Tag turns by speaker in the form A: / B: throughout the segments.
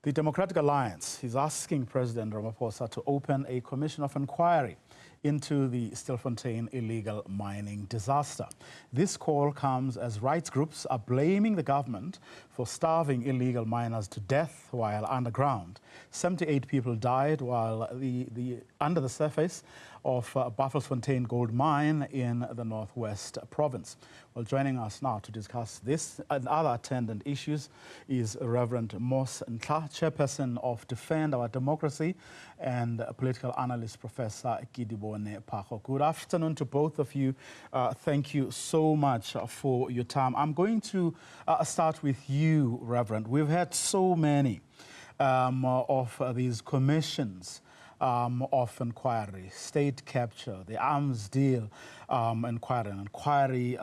A: The Democratic Alliance is asking President Ramaphosa to open a commission of inquiry into the Stilfontein illegal mining disaster. This call comes as rights groups are blaming the government for starving illegal miners to death while underground. 78 people died while under the surface of Buffelsfontein gold mine in the northwest province. Well, joining us now to discuss this and other attendant issues is Reverend Ntlha, chairperson of Defend Our Democracy, and political analyst Professor Kedibone Phago. Good afternoon to both of you. Thank you so much for your time. I'm going to start with you, Reverend. We've had so many of these commissions of inquiry, state capture, the arms deal inquiry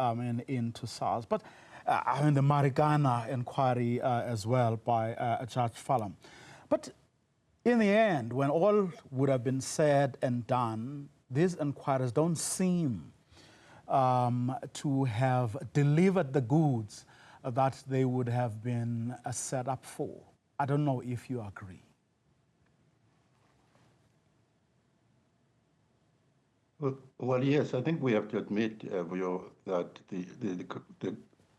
A: into SARS, but the Marikana inquiry as well by Judge Fallam. But in the end, when all would have been said and done, these inquiries don't seem to have delivered the goods that they would have been set up for. I don't know if you agree.
B: Well, yes, I think we have to admit that the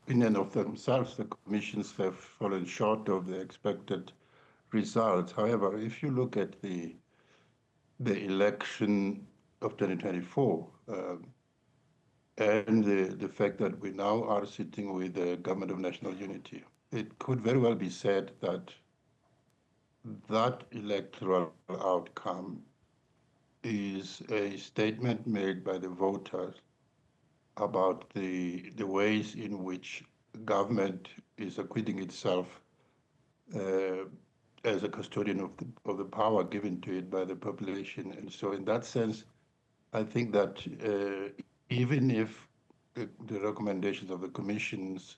B: in and of themselves, the commissions have fallen short of the expected results. However, if you look at the election of 2024 and the fact that we now are sitting with the government of national unity, it could very well be said that that electoral outcome is a statement made by the voters about the ways in which government is acquitting itself as a custodian of the power given to it by the population. And so in that sense, I think that even if the recommendations of the commissions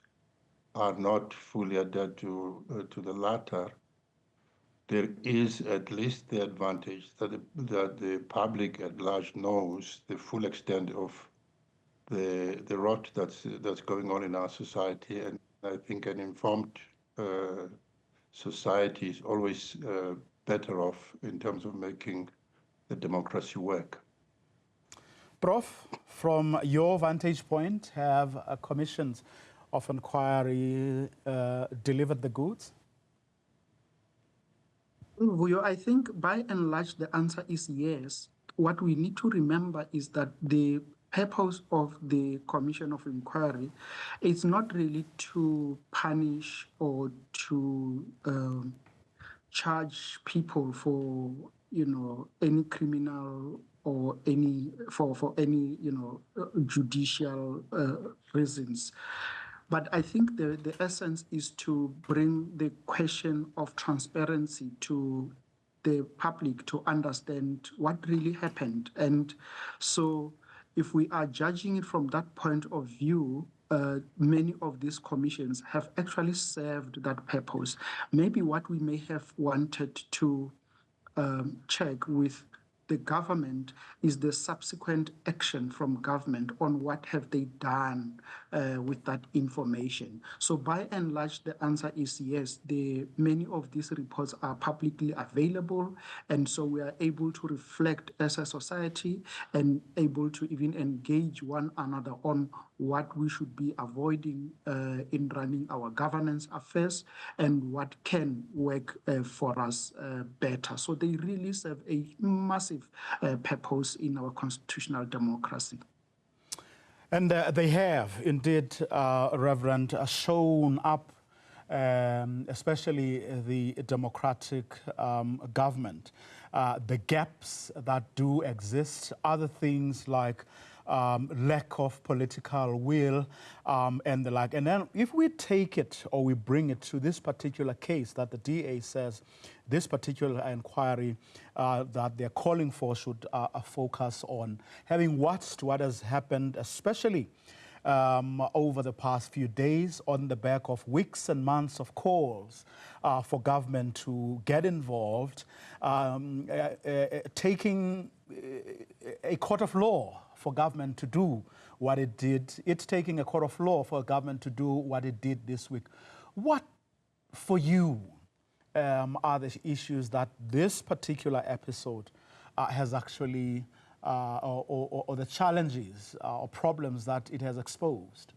B: are not fully adhered to the latter, there is at least the advantage that the public at large knows the full extent of the rot that's going on in our society, and I think an informed society is always better off in terms of making the democracy work.
A: Prof, from your vantage point, have commissions of inquiry delivered the goods?
C: I think by and large the answer is yes. What we need to remember is that the purpose of the Commission of Inquiry is not really to punish or to charge people for any criminal or any for any judicial reasons. But I think the essence is to bring the question of transparency to the public to understand what really happened. And so if we are judging it from that point of view, many of these commissions have actually served that purpose. Maybe what we may have wanted to check with the government is the subsequent action from government on what have they done with that information. So by and large, the answer is yes. Many of these reports are publicly available, and so we are able to reflect as a society and able to even engage one another on what we should be avoiding in running our governance affairs and what can work for us better. So they really serve a massive purpose in our constitutional democracy.
A: And they have indeed, Reverend, shown up, especially the democratic government, the gaps that do exist, other things like lack of political will and the like. And then if we take it or we bring it to this particular case that the DA says this particular inquiry that they're calling for should focus on, having watched what has happened, especially over the past few days on the back of weeks and months of calls for government to get involved, taking a court of law for government to do what it did. It's taking a court of law for government to do what it did this week. What, for you, are the issues that this particular episode has actually, or the challenges or problems that it has exposed?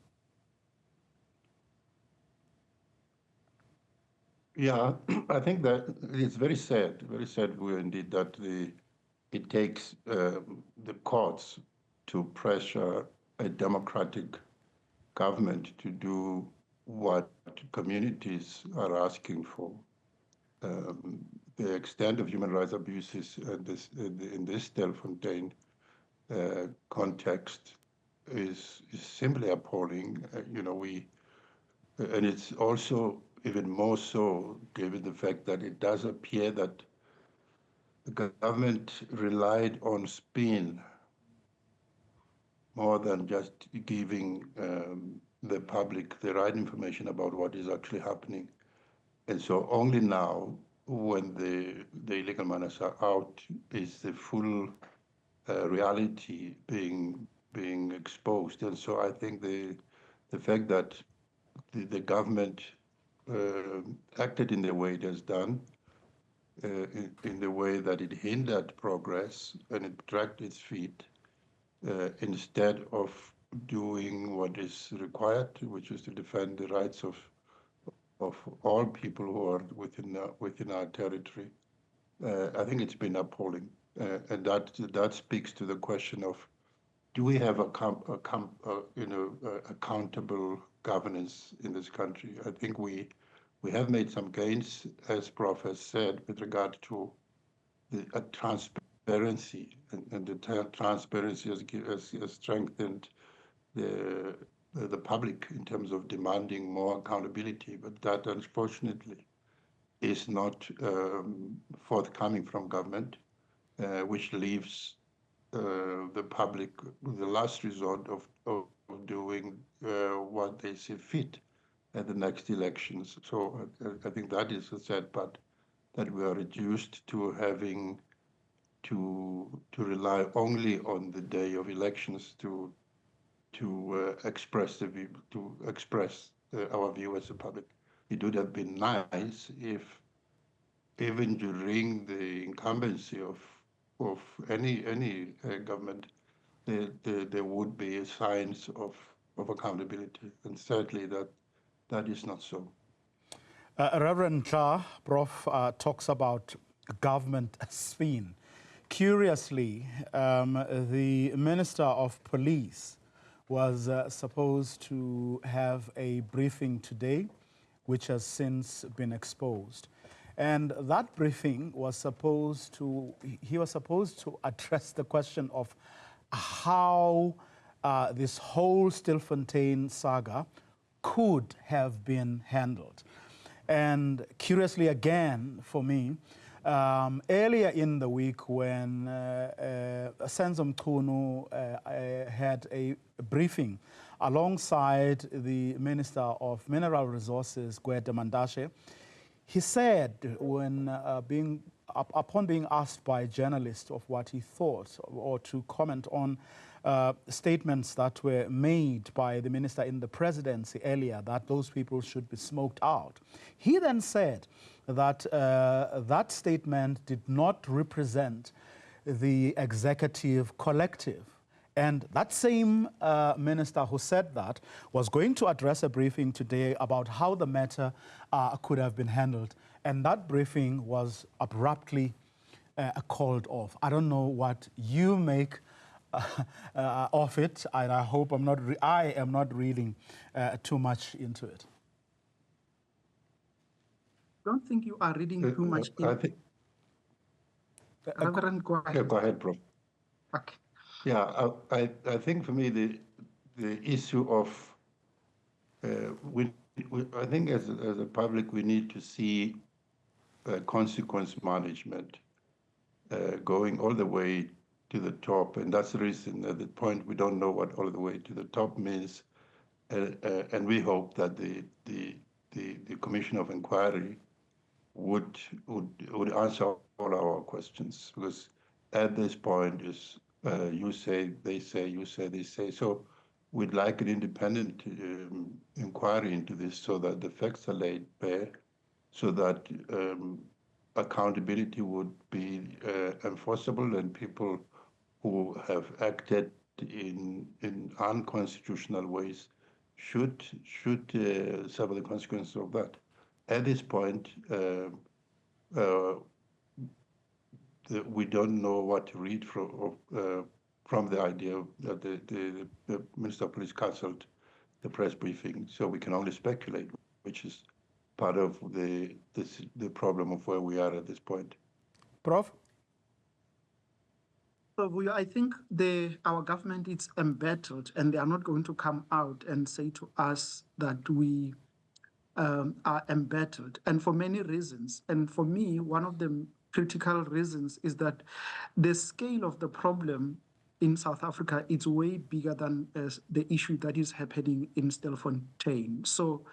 B: Yeah, I think that it's very sad, indeed, that it takes the courts to pressure a democratic government to do what communities are asking for. The extent of human rights abuses in this Stilfontein context is simply appalling. And it's also even more so given the fact that it does appear that the government relied on spin more than just giving the public the right information about what is actually happening. And so only now, when the illegal miners are out, is the full reality being exposed. And so I think the fact that the government acted in the way it has done, in the way that it hindered progress and it dragged its feet, instead of doing what is required, which is to defend the rights of all people who are within our territory. I think it's been appalling, and that speaks to the question of, do we have accountable governance in this country? I think we have made some gains, as Prof has said, with regard to the transparency, and the transparency has strengthened the public in terms of demanding more accountability, but that unfortunately is not forthcoming from government, which leaves the public the last resort of doing what they see fit at the next elections. So I think that is a sad part, that we are reduced to having to rely only on the day of elections to express our view as a public. It would have been nice if, even during the incumbency of any government, there would be signs of accountability, and certainly that is not so.
A: Reverend Ntlha, Prof, talks about government spin. Curiously, the Minister of Police was supposed to have a briefing today, which has since been exposed. And that briefing was he was supposed to address the question of how this whole Stilfontein saga could have been handled. And curiously again, for me, earlier in the week when Senzo Mchunu had a briefing alongside the Minister of Mineral Resources, Gwede Mantashe, he said, upon being asked by journalists of what he thought, or to comment on statements that were made by the minister in the presidency earlier, that those people should be smoked out. He then said that that statement did not represent the executive collective. And that same minister who said that was going to address a briefing today about how the matter could have been handled. And that briefing was abruptly called off. I don't know what you make of it, and I hope I am not reading too much into it.
C: I don't think you are reading too much into it. Reverend, go ahead.
B: Yeah, go ahead, Prof.
C: Okay.
B: Yeah, I think for me the issue of I think as a public we need to see consequence management going all the way to the top, and that's the reason at the point we don't know what all the way to the top means, and we hope that the Commission of Inquiry would answer all our questions, because at this point is you say, they say, you say, they say. So we'd like an independent inquiry into this so that the facts are laid bare, so that accountability would be enforceable, and people who have acted in unconstitutional ways should suffer the consequences of that. At this point, we don't know what to read from the idea that the Minister of Police cancelled the press briefing, so we can only speculate, which is part of the problem of where we are at this point.
A: Prof?
C: So I think our government is embattled, and they are not going to come out and say to us that we are embattled, and for many reasons. And for me, one of the critical reasons is that the scale of the problem in South Africa is way bigger than the issue that is happening in Stilfontein. So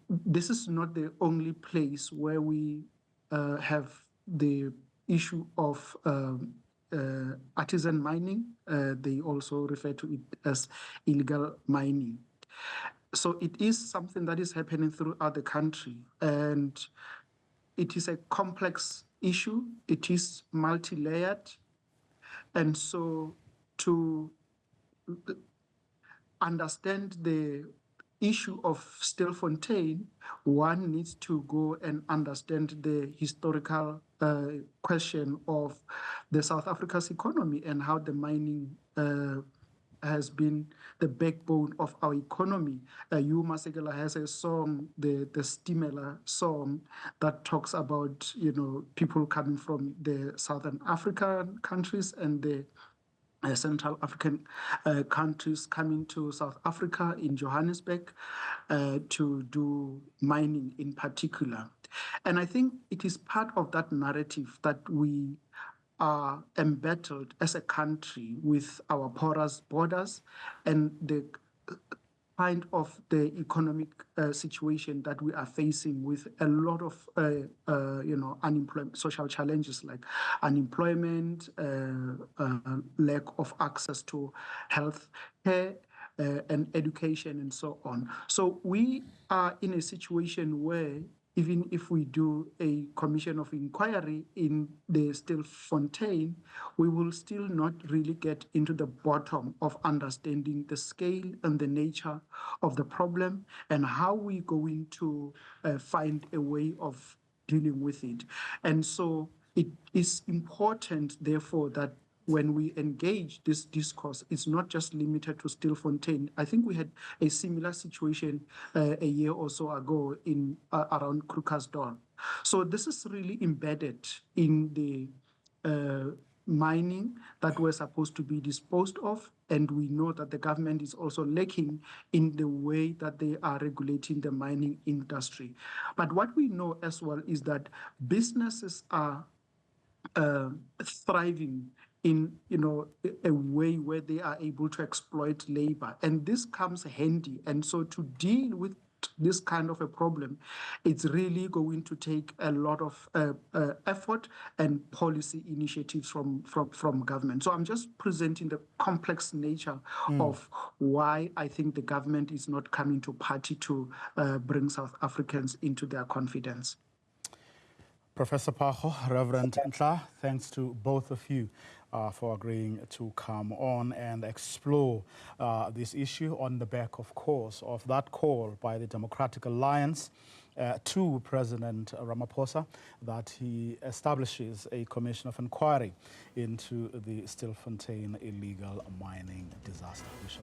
C: this is not the only place where we have the issue of artisan mining. They also refer to it as illegal mining. So it is something that is happening throughout the country, and it is a complex issue. It is multi-layered. And so to understand the issue of Stilfontein, one needs to go and understand the historical question of the South Africa's economy and how the mining has been the backbone of our economy. Yuma Sekela has a song, the Stimela song, that talks about people coming from the Southern African countries and the Central African countries coming to South Africa in Johannesburg to do mining in particular. And I think it is part of that narrative that we are embattled as a country with our porous borders and the kind of the economic situation that we are facing, with a lot of unemployment, social challenges like unemployment, lack of access to health care and education, and so on. So we are in a situation where even if we do a commission of inquiry in the Stilfontein, we will still not really get into the bottom of understanding the scale and the nature of the problem and how we're going to find a way of dealing with it. And so it is important, therefore, that when we engage this discourse, it's not just limited to Stilfontein. I think we had a similar situation a year or so ago in around Krugersdorp. So this is really embedded in the mining that were supposed to be disposed of, and we know that the government is also lacking in the way that they are regulating the mining industry. But what we know as well is that businesses are thriving in a way where they are able to exploit labor, and this comes handy. And so to deal with this kind of a problem, it's really going to take a lot of effort and policy initiatives from government. So I'm just presenting the complex nature of why I think the government is not coming to party to bring South Africans into their confidence.
A: Professor Phago, Reverend Ntlha, thanks to both of you for agreeing to come on and explore this issue on the back, of course, of that call by the Democratic Alliance to President Ramaphosa that he establishes a commission of inquiry into the Stilfontein illegal mining disaster.